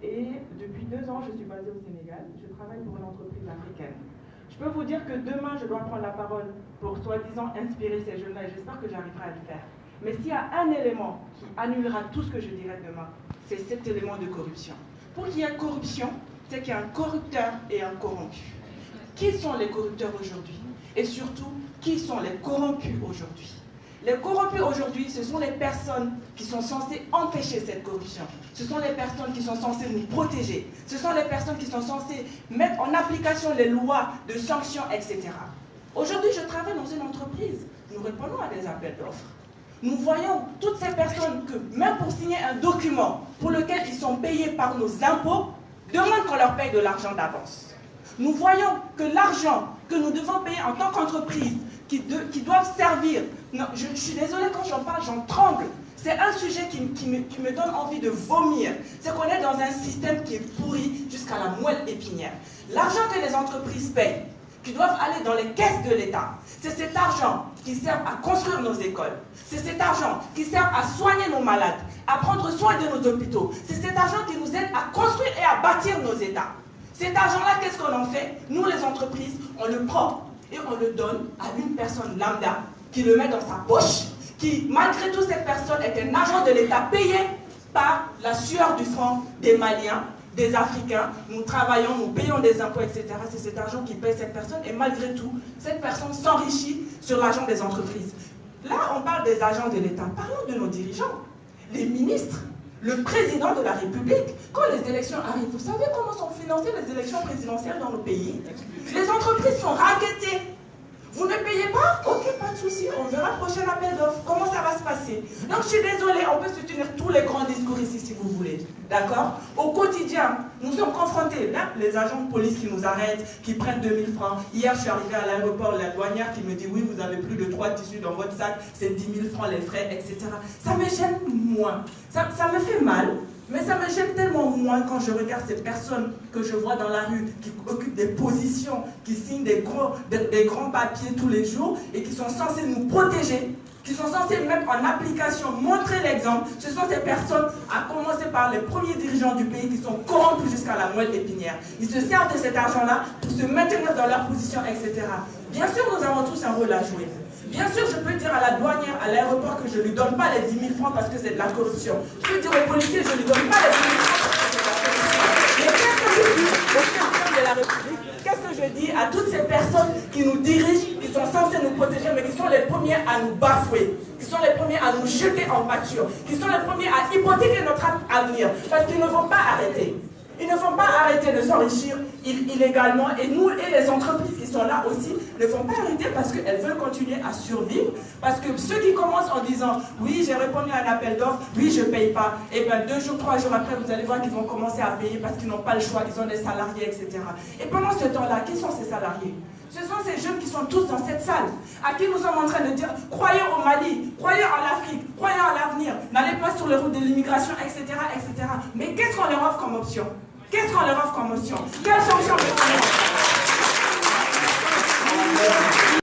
et depuis 2 ans, je suis basée au Sénégal. Je travaille pour une entreprise africaine. Je peux vous dire que demain, je dois prendre la parole pour soi-disant inspirer ces jeunes-là et j'espère que j'arriverai à le faire. Mais s'il y a un élément qui annulera tout ce que je dirai demain, c'est cet élément de corruption. Pour qu'il y ait corruption, c'est qu'il y a un corrupteur et un corrompu. Qui sont les corrupteurs aujourd'hui? Et surtout, qui sont les corrompus aujourd'hui? Les corrompus aujourd'hui, ce sont les personnes qui sont censées empêcher cette corruption. Ce sont les personnes qui sont censées nous protéger. Ce sont les personnes qui sont censées mettre en application les lois de sanctions, etc. Aujourd'hui, je travaille dans une entreprise. Nous répondons à des appels d'offres. Nous voyons toutes ces personnes que, même pour signer un document pour lequel ils sont payés par nos impôts, demandent qu'on leur paye de l'argent d'avance. Nous voyons que l'argent que nous devons payer en tant qu'entreprise, qui doivent servir, non, je suis désolée quand j'en parle, j'en tremble. C'est un sujet qui me donne envie de vomir. C'est qu'on est dans un système qui est pourri jusqu'à la moelle épinière. L'argent que les entreprises payent, qui doivent aller dans les caisses de l'État, c'est cet argent qui sert à construire nos écoles. C'est cet argent qui sert à soigner nos malades, à prendre soin de nos hôpitaux. C'est cet argent qui nous aide à construire et à bâtir nos États. Cet argent-là, qu'est-ce qu'on en fait? Nous, les entreprises, on le prend et on le donne à une personne lambda qui le met dans sa poche, qui, malgré tout, cette personne est un agent de l'État payé par la sueur du front des Maliens, des Africains. Nous travaillons, nous payons des impôts, etc. C'est cet argent qui paye cette personne et malgré tout, cette personne s'enrichit sur l'argent des entreprises. Là, on parle des agents de l'État. Parlons de nos dirigeants, les ministres, le président de la République. Quand les élections arrivent, vous savez comment sont financées les élections présidentielles dans nos pays? Les entreprises sont racketées. Vous ne payez pas? Ok, pas de souci, on verra le prochain appel d'offres. Comment ça va se passer? Donc je suis désolée, on peut se tenir tous les grands discours ici si vous voulez. D'accord? Au quotidien, nous sommes confrontés. Là, les agents de police qui nous arrêtent, qui prennent 2000 francs. Hier, je suis arrivée à l'aéroport, la douanière qui me dit oui, vous avez plus de 3 tissus dans votre sac, c'est 10 000 francs les frais, etc. Ça me gêne moins. Ça me fait mal. Mais ça me gêne tellement moins quand je regarde ces personnes que je vois dans la rue, qui occupent des positions, qui signent des grands papiers tous les jours et qui sont censés nous protéger, qui sont censés mettre en application, montrer l'exemple. Ce sont ces personnes, à commencer par les premiers dirigeants du pays, qui sont corrompus jusqu'à la moelle épinière. Ils se servent de cet argent-là pour se maintenir dans leur position, etc. Bien sûr, nous avons tous un rôle à jouer. Bien sûr, je peux dire à la douanière, à l'aéroport, que je ne lui donne pas les 10 000 francs parce que c'est de la corruption. Je peux dire aux policiers, je ne lui donne pas les 10 000 francs parce que c'est de la corruption. Mais qu'est-ce que je dis au président de la République? Qu'est-ce que je dis à toutes ces personnes qui nous dirigent, qui sont censées nous protéger, mais qui sont les premiers à nous bafouer, qui sont les premiers à nous jeter en pâture, qui sont les premiers à hypothéquer notre avenir, parce qu'ils ne vont pas arrêter. Ils ne vont pas arrêter de s'enrichir illégalement et nous et les entreprises qui sont là aussi ne vont pas arrêter parce qu'elles veulent continuer à survivre. Parce que ceux qui commencent en disant oui, j'ai répondu à un appel d'offres, oui, je ne paye pas, et bien 2 jours, 3 jours après, vous allez voir qu'ils vont commencer à payer parce qu'ils n'ont pas le choix, ils ont des salariés, etc. Et pendant ce temps-là, qui sont ces salariés? Ce sont ces jeunes qui sont tous dans cette salle, à qui nous sommes en train de dire croyez au Mali, croyez en l'Afrique, croyez en l'avenir, n'allez pas sur les routes de l'immigration, etc., etc. Mais qu'est-ce qu'on leur offre comme option? Qu'est-ce qu'on leur offre comme option? Quelle sanction peut-on leur offre?